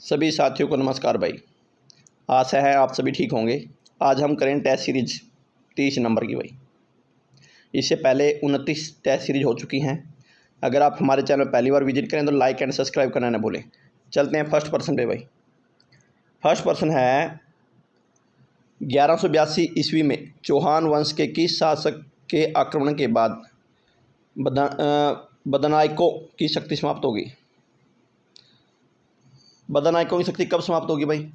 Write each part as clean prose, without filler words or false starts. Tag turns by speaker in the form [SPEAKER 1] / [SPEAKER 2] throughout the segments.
[SPEAKER 1] सभी साथियों को नमस्कार भाई। आशा है आप सभी ठीक होंगे। आज हम करें टेस्ट सीरीज 30 नंबर की भाई। इससे पहले 29 टेस्ट सीरीज हो चुकी हैं। अगर आप हमारे चैनल पहली बार विजिट करें तो लाइक एंड सब्सक्राइब करना ना भूलें। चलते हैं फर्स्ट पर्सन पे भाई। फर्स्ट पर्सन है 1182 ईस्वी में चौहान वंश के किस शासक के आक्रमण के बाद बदनायकों की शक्ति समाप्त होगी। बदनायकों की शक्ति कब समाप्त होगी भाई?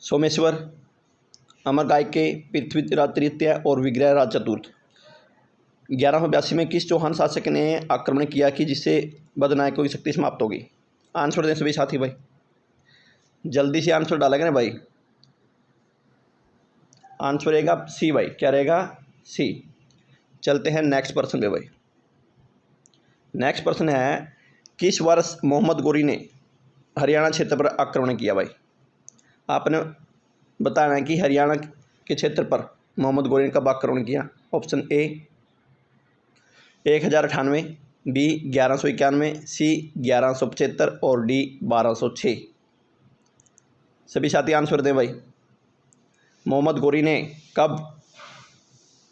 [SPEAKER 1] सोमेश्वर, अमरकायके, पृथ्वीराज तृतीय और विग्रहराज चतुर्थ। 1182 में किस चौहान शासक ने आक्रमण किया कि जिससे बदनायकों की शक्ति समाप्त होगी? आंसर दें सभी साथी भाई, जल्दी से आंसर डालेंगे ना भाई। आंसर रहेगा सी भाई। क्या रहेगा? सी। चलते हैं नेक्स्ट पर्सन पे भाई। नेक्स्ट पर्सन है किस वर्ष मोहम्मद गोरी ने हरियाणा क्षेत्र पर आक्रमण किया भाई? आपने बताना है कि हरियाणा के क्षेत्र पर मोहम्मद गोरी ने कब आक्रमण किया। ऑप्शन ए 1098, बी 1191, सी 1175 और डी 1206। सभी साथी आंसर दें भाई। मोहम्मद गोरी ने कब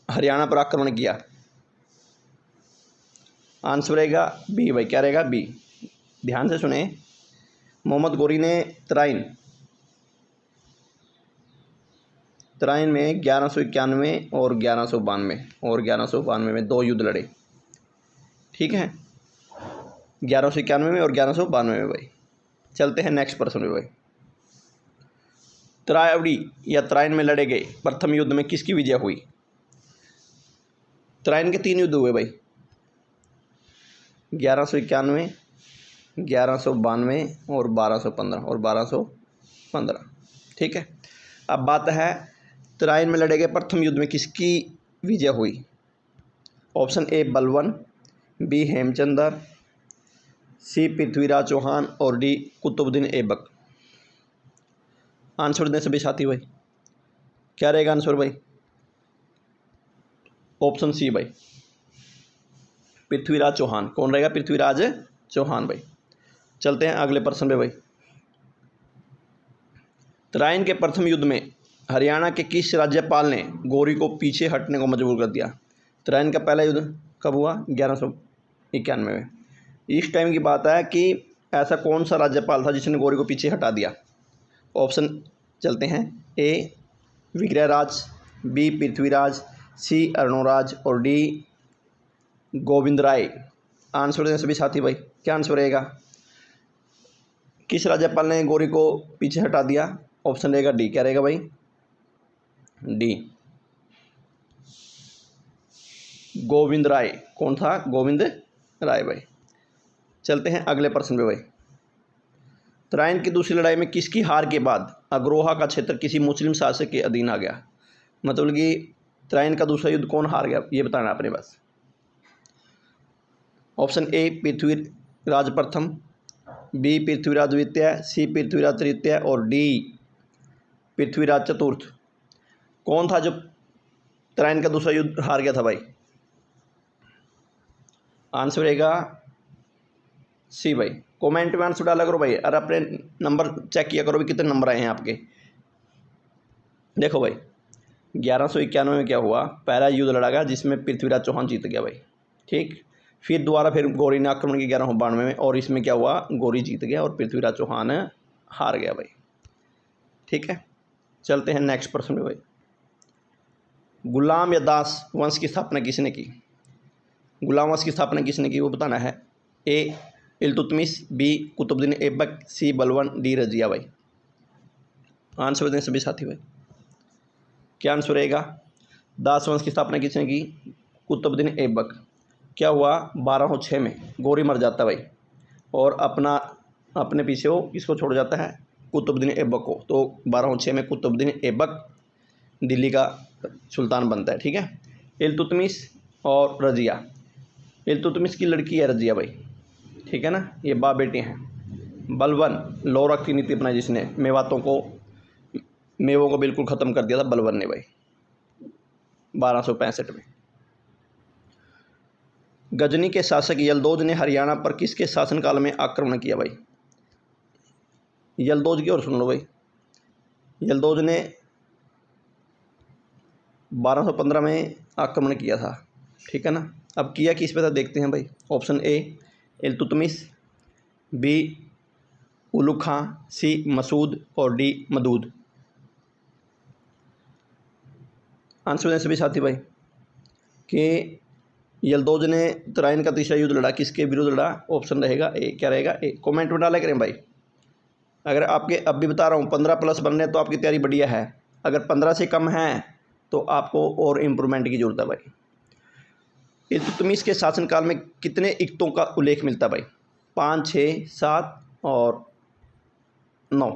[SPEAKER 1] हरियाणा पर आक्रमण किया? आंसर रहेगा बी भाई। क्या रहेगा? बी। ध्यान से सुने। मोहम्मद गोरी ने तराइन में 1191 और 1192 में 2 युद्ध लड़े। ठीक है, 1191 में और 1192 में भाई। चलते हैं नेक्स्ट पर्सन में भाई। त्रावड़ी या तराइन में लड़े गए प्रथम युद्ध में किसकी विजय हुई? तराइन के 3 युद्ध हुए भाई, 1191, 1192 और 1215। ठीक है, अब बात है तराइन में लड़े गए प्रथम युद्ध में किसकी विजय हुई? ऑप्शन ए बलवन, बी हेमचंद्र, सी पृथ्वीराज चौहान और डी कुतुबुद्दीन ऐबक। आंसर दें सभी साथी भाई। क्या रहेगा आंसर भाई? ऑप्शन सी भाई, पृथ्वीराज चौहान। कौन रहेगा? पृथ्वीराज चौहान भाई। चलते हैं अगले पर्सन पे भाई। तराइन के प्रथम युद्ध में हरियाणा के किस राज्यपाल ने गोरी को पीछे हटने को मजबूर कर दिया? तराइन का पहला युद्ध कब हुआ? 1191 में। इस टाइम की बात है कि ऐसा कौन सा राज्यपाल था जिसने गोरी को पीछे हटा दिया? ऑप्शन चलते हैं। ए विग्रहराज, बी पृथ्वीराज, सी अर्णोराज और डी गोविंद राय। आंसर दें सभी साथी भाई। क्या आंसर रहेगा? किस राज्यपाल ने गोरी को पीछे हटा दिया? ऑप्शन रहेगा डी। क्या रहेगा भाई? डी गोविंद राय। कौन था? गोविंद राय भाई। चलते हैं अगले प्रश्न पे भाई। तराइन की दूसरी लड़ाई में किसकी हार के बाद अग्रोहा का क्षेत्र किसी मुस्लिम शासक के अधीन आ गया? मतलब कि तराइन का दूसरा युद्ध कौन हार गया, ये बताना अपने पास। ऑप्शन ए पृथ्वीराज प्रथम, बी पृथ्वीराज द्वितीय, सी पृथ्वीराज तृतीय और डी पृथ्वीराज चतुर्थ। कौन था जो तराइन का दूसरा युद्ध हार गया था भाई? आंसर रहेगा सी भाई। कमेंट में आंसर डाला करो भाई, और अपने नंबर चेक किया करो भी कितने नंबर आए हैं आपके। देखो भाई, 1191 में क्या हुआ? पहला युद्ध लड़ा गया जिसमें पृथ्वीराज चौहान जीत गया भाई। ठीक, फिर गोरी ने आक्रमण किया 1192 में, और इसमें क्या हुआ? गोरी जीत गया और पृथ्वीराज चौहान हार गया भाई। ठीक है, चलते हैं नेक्स्ट प्रश्न में भाई। गुलाम या दास वंश की स्थापना किसने की? गुलाम वंश की स्थापना किसने की वो बताना है। ए इल्तुतमिश, बी कुतुबुद्दीन ऐबक, सी बलवन, डी रजिया भाई। आंसर दें सभी साथी भाई। क्या आंसर रहेगा? दास वंश की स्थापना किसने की? कुतुबुद्दीन ऐबक। क्या हुआ? 1206 में गोरी मर जाता भाई, और अपने पीछे वो किसको छोड़ जाता है? कुतुबुद्दीन ऐबक को। तो 1206 में कुतुबुद्दीन ऐबक दिल्ली का सुल्तान बनता है। ठीक है, इल्तुतमिश और रजिया। इल्तुतमिश की लड़की है रजिया भाई। ठीक है ना, ये बाप बेटे हैं। बलवन लोरक की नीति अपनाई जिसने मेवों को बिल्कुल ख़त्म कर दिया था बलवन ने भाई 1265 में। गजनी के शासक यलदौज ने हरियाणा पर किसके शासनकाल में आक्रमण किया भाई? यलदौज की और सुन लो भाई। यलदौज ने 1215 में आक्रमण किया था, ठीक है ना। अब किया किस पे था देखते हैं भाई। Option A Iltutmish, B Ulugh खां, सी मसूद और डी मदूद। आंसर दें सभी साथी भाई कि यलदौज ने तराइन का तीसरा युद्ध लड़ा, किसके विरुद्ध लड़ा। ऑप्शन रहेगा ए, क्या रहेगा ए। कमेंट में डाला करें भाई। अगर आपके अब भी बता रहा हूँ 15+ बन रहे तो आपकी तैयारी बढ़िया है, अगर 15 से कम है तो आपको और इम्प्रूवमेंट की जरूरत है भाई। इल्तुतमिश के शासनकाल में कितने इक्तों का उल्लेख मिलता है भाई। 5, 6, 7 और 9।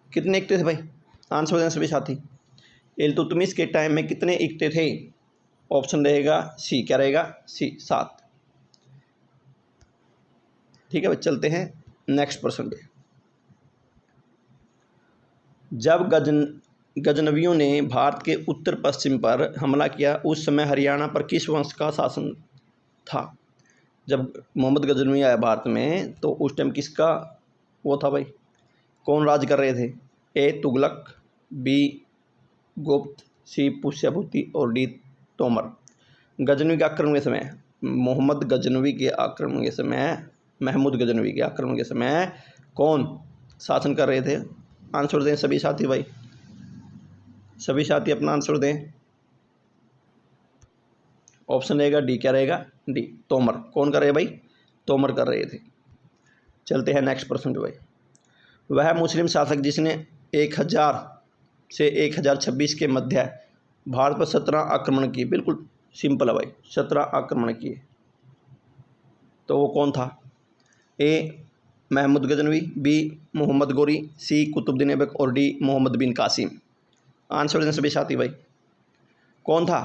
[SPEAKER 1] कितने इक्ते थे भाई। आंसर दें सभी साथी। इल्तुतमिश के टाइम में कितने इक्ते थे। ऑप्शन रहेगा सी, क्या रहेगा सी, 7। ठीक है भाई, चलते हैं नेक्स्ट प्रश्न पे। जब गजनवियों ने भारत के उत्तर पश्चिम पर हमला किया उस समय हरियाणा पर किस वंश का शासन था। जब मोहम्मद गजनवी आया भारत में तो उस टाइम किसका वो था भाई, कौन राज कर रहे थे। ए तुगलक, बी गुप्त, सी पुष्यभूति और डी तोमर। गजनवी के आक्रमण के समय, मोहम्मद गजनवी के आक्रमण के समय, महमूद गजनवी के आक्रमण के समय कौन शासन कर रहे थे। आंसर दें सभी साथी भाई, सभी साथी अपना आंसर दें। ऑप्शन रहेगा डी, क्या रहेगा डी, तोमर। कौन कर रहे भाई, तोमर कर रहे थे। चलते हैं नेक्स्ट प्रश्न पे भाई। वह मुस्लिम शासक जिसने 1000 से 1026 के मध्य भारत पर 17 आक्रमण किए। बिल्कुल सिंपल है भाई, 17 आक्रमण किए, तो वो कौन था। ए महमूद गजनवी, बी मोहम्मद गोरी, सी कुतुबुद्दीन ऐबक और डी मोहम्मद बिन कासिम। आंसर दें सभी साथी भाई, कौन था।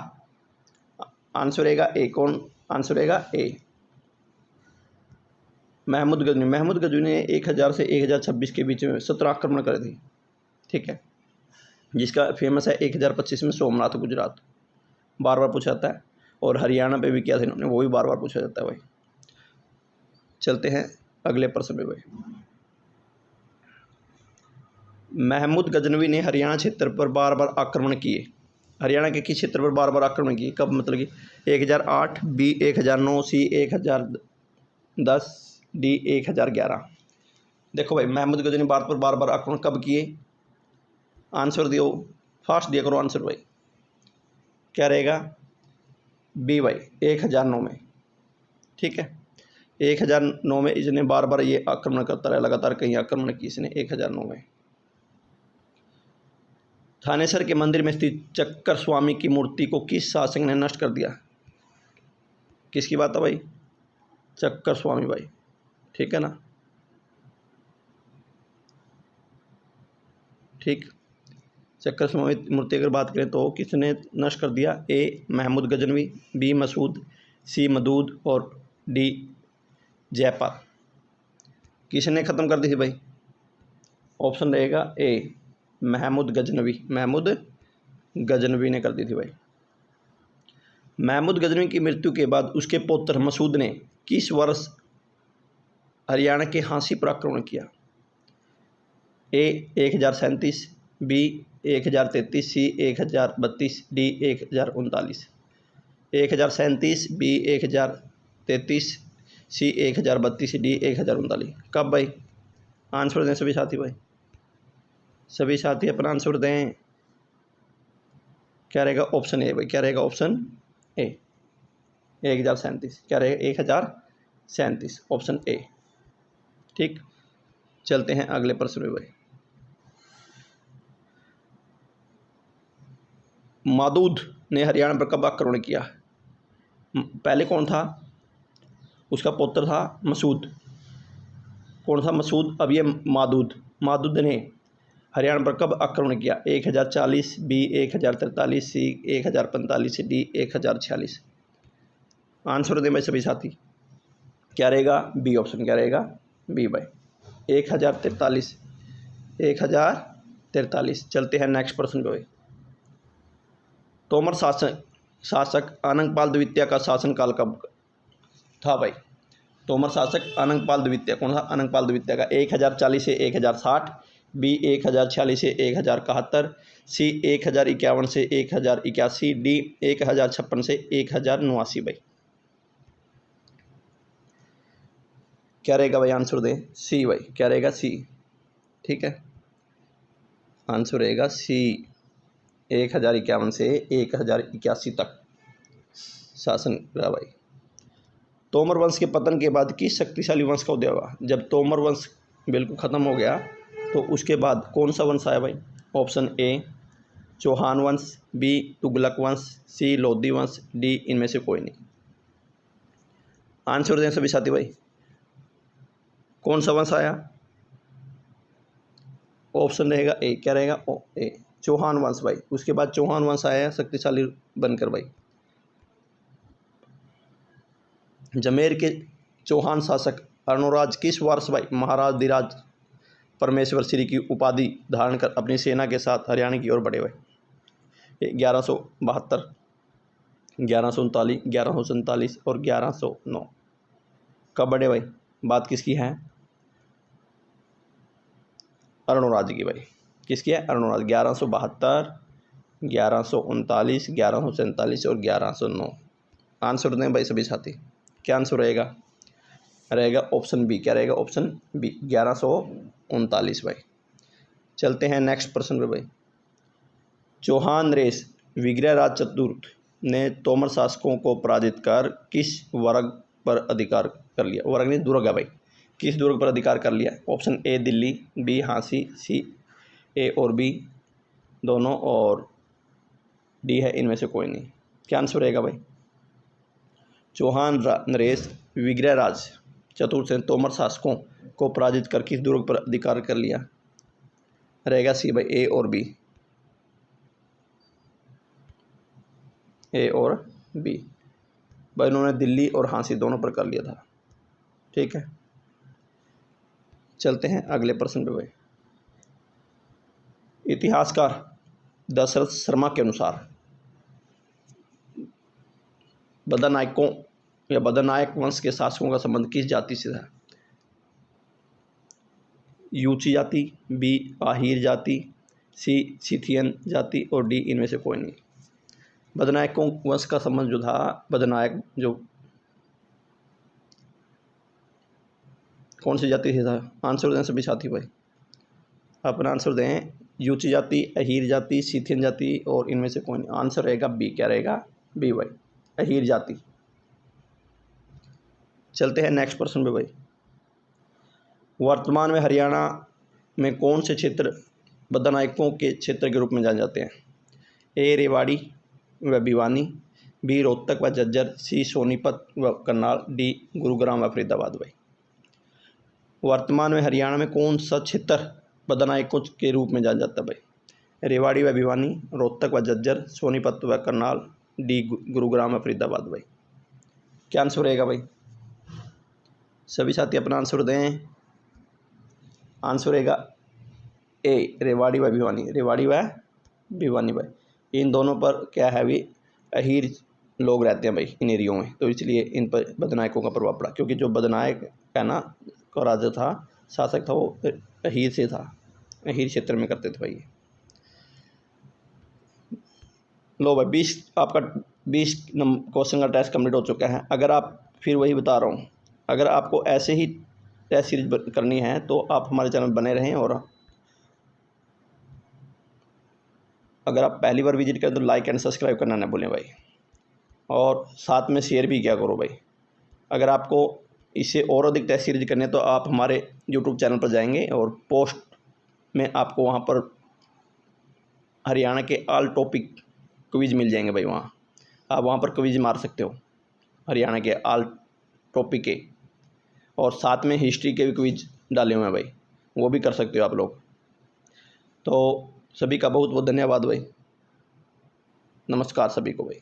[SPEAKER 1] आंसर रहेगा ए, कौन आंसर रहेगा ए, महमूद गजनवी। महमूद गजनवी ने 1000 से 1026 के बीच में 17 आक्रमण करे थे, ठीक है। जिसका फेमस है 1025 में सोमनाथ गुजरात, बार बार पूछा जाता है, और हरियाणा पे भी किया था इन्होंने, वो भी बार बार पूछा जाता है भाई। चलते हैं अगले प्रश्न पे भाई। महमूद गजनवी ने हरियाणा क्षेत्र पर बार बार आक्रमण किए। हरियाणा के किस क्षेत्र पर बार बार आक्रमण किए, कब, मतलब कि 1008, बी 1009, सी 1010, डी 1011। देखो भाई, महमूद गजनवी भारत पर बार बार आक्रमण कब किए। आंसर दियो, फास्ट दिया करो आंसर भाई। क्या रहेगा बी भाई, 1009 में, ठीक है। 1009 में इसने बार बार ये आक्रमण करता रहा, लगातार कहीं आक्रमण की इसने 1009 में। थानेसर के मंदिर में स्थित चक्कर स्वामी की मूर्ति को किस शासक ने नष्ट कर दिया। किसकी बात है भाई, चक्कर स्वामी भाई, ठीक है ना। ठीक, चक्कर स्वामी मूर्ति अगर बात करें तो किसने नष्ट कर दिया। ए महमूद गजनवी, बी मसूद, सी मदूद और डी जयपाल। किसने ख़त्म कर दी थी भाई। ऑप्शन रहेगा ए, महमूद गजनवी। महमूद गजनवी ने कर दी थी भाई। महमूद गजनवी की मृत्यु के बाद उसके पुत्र मसूद ने किस वर्ष हरियाणा के हांसी पर आक्रमण किया। ए 1037, बी 1033, सी 1032, डी 1039। 1037, बी 1033, सी 1032, डी 1039। कब भाई। आंसर दें सभी साथी भाई, सभी साथी अपना आंसर दें। क्या रहेगा ऑप्शन ए भाई, क्या रहेगा ऑप्शन ए, 1037। क्या रहेगा 1037, ऑप्शन ए, ठीक। चलते हैं अगले प्रश्न में भाई। मादूद ने हरियाणा पर कब आक्रमण किया। पहले कौन था, उसका पुत्र था मसूद। कौन था मसूद, अब ये मादूद। मादूद ने हरियाणा पर कब आक्रमण किया। 1040, बी 1043, सी 1045, डी 1046। आंसर दें भाई सभी साथी। क्या रहेगा बी ऑप्शन, क्या रहेगा बी भाई, 1043, 1043। चलते हैं नेक्स्ट प्रश्न पे भाई। तोमर शासक आनंगपाल द्वितीय का शासनकाल कब था भाई। तोमर शासक अनंगपाल द्वितीय, कौन सा? अनंगपाल द्वितीय का 1040 से 1060, बी 1046 से 1071, सी 1051 से 1081, डी 1056 से 1089 भाई। क्या रहेगा भाई आंसर दें? सी भाई, क्या रहेगा? सी। ठीक है, आंसर रहेगा सी। 1051 से 1081 तक शासन रहा भाई। तोमर वंश के पतन के बाद किस शक्तिशाली वंश का उदय हुआ? जब तोमर वंश बिल्कुल ख़त्म हो गया तो उसके बाद कौन सा वंश आया भाई? ऑप्शन ए चौहान वंश, बी तुगलक वंश, सी लोधी वंश, डी इनमें से कोई नहीं। आंसर दें सभी साथी भाई, कौन सा वंश आया? ऑप्शन रहेगा ए, क्या रहेगा? ओ ए, चौहान वंश भाई। उसके बाद चौहान वंश आया शक्तिशाली बनकर भाई। जमेर के चौहान शासक अर्णोराज किस वर्ष भाई महाराज धीराज परमेश्वर श्री की उपाधि धारण कर अपनी सेना के साथ हरियाणा की ओर बढ़े भाई? 1172, 1139, 1147 और 1109। कब बढ़े भाई? बात किसकी है? अर्णोराज की भाई। किसकी है? अर्णोराज। 1172, 1139, 1147 और 1109। आंसर दें भाई सभी साथी, क्या आंसर रहेगा? रहेगा ऑप्शन बी। क्या रहेगा? ऑप्शन बी 1139 भाई। चलते हैं नेक्स्ट प्रश्न पे भाई। चौहान नरेश विग्रहराज चतुर्थ ने तोमर शासकों को पराजित कर किस वर्ग पर अधिकार कर लिया? वर्ग नहीं, दुर्ग है भाई। किस दुर्ग पर अधिकार कर लिया? Option A Delhi, B Jhansi, C A और बी दोनों और डी है इनमें से कोई नहीं। क्या आंसर रहेगा भाई? चौहान नरेश विग्रहराज चतुर्थ ने तोमर शासकों को पराजित कर किस दुर्ग पर अधिकार कर लिया? रहेगा सी भाई, ए और बी। ए और बी भाई, उन्होंने दिल्ली और झांसी दोनों पर कर लिया था। ठीक है, चलते हैं अगले प्रश्न पे भाई। इतिहासकार दशरथ शर्मा के अनुसार बदनायकों या बदनायक वंश के शासकों का संबंध किस जाति से था? यूची जाति, बी आहिर जाति, सी सिथियन जाति और डी इनमें से कोई नहीं। बदनायकों वंश का संबंध जो था, बदनायक जो कौन सी जाति से था? आंसर दें सभी साथी भाई, अपना आंसर दें। यूची जाति, अहीर जाति, सिथियन जाति और इनमें से कोई नहीं। आंसर रहेगा बी। क्या रहेगा? बी भाई, अहीर जाति। चलते हैं नेक्स्ट प्रश्न पे भाई। वर्तमान में हरियाणा में कौन से क्षेत्र बदनायकों के क्षेत्र के रूप में जाने जाते हैं? ए रेवाड़ी व भिवानी, बी रोहतक व झज्जर, सी सोनीपत व करनाल, डी गुरुग्राम व फरीदाबाद भाई। वर्तमान में हरियाणा में कौन सा क्षेत्र बदनायकों के रूप में जाना जाता है भाई? रेवाड़ी व भिवानी, रोहतक व झज्जर, सोनीपत व करनाल, डी गुरुग्राम व फरीदाबाद भाई। क्या आंसर रहेगा भाई? सभी साथी अपना आंसर दें। आंसर रहेगा ए रेवाड़ी व भिवानी। रेवाड़ी व भिवानी भाई, इन दोनों पर क्या है भी अहीर लोग रहते हैं भाई इन एरियो में, तो इसलिए इन पर बदनायकों का प्रभाव पड़ा। क्योंकि जो बदनायक है ना का राजा था, शासक था, वो अहीर से था, अहीर क्षेत्र में करते थे भाई। लो भाई 20 क्वेश्चन का टेस्ट कंप्लीट हो चुका है। अगर आप, फिर वही बता रहा हूँ, अगर आपको ऐसे ही टेस्ट सीरीज करनी है तो आप हमारे चैनल बने रहें, और अगर आप पहली बार विजिट करें तो लाइक एंड सब्सक्राइब करना ना भूलें भाई, और साथ में शेयर भी किया करो भाई। अगर आपको इससे और अधिक टेस्ट सीरीज करने तो आप हमारे यूट्यूब चैनल पर जाएंगे और पोस्ट में आपको वहाँ पर हरियाणा के ऑल टॉपिक क्विज मिल जाएंगे भाई। वहाँ आप वहाँ पर क्विज मार सकते हो हरियाणा के ऑल टॉपिक के, और साथ में हिस्ट्री के भी क्विज डाले हुए हैं भाई, वो भी कर सकते हो आप लोग। तो सभी का बहुत बहुत धन्यवाद भाई। नमस्कार सभी को भाई।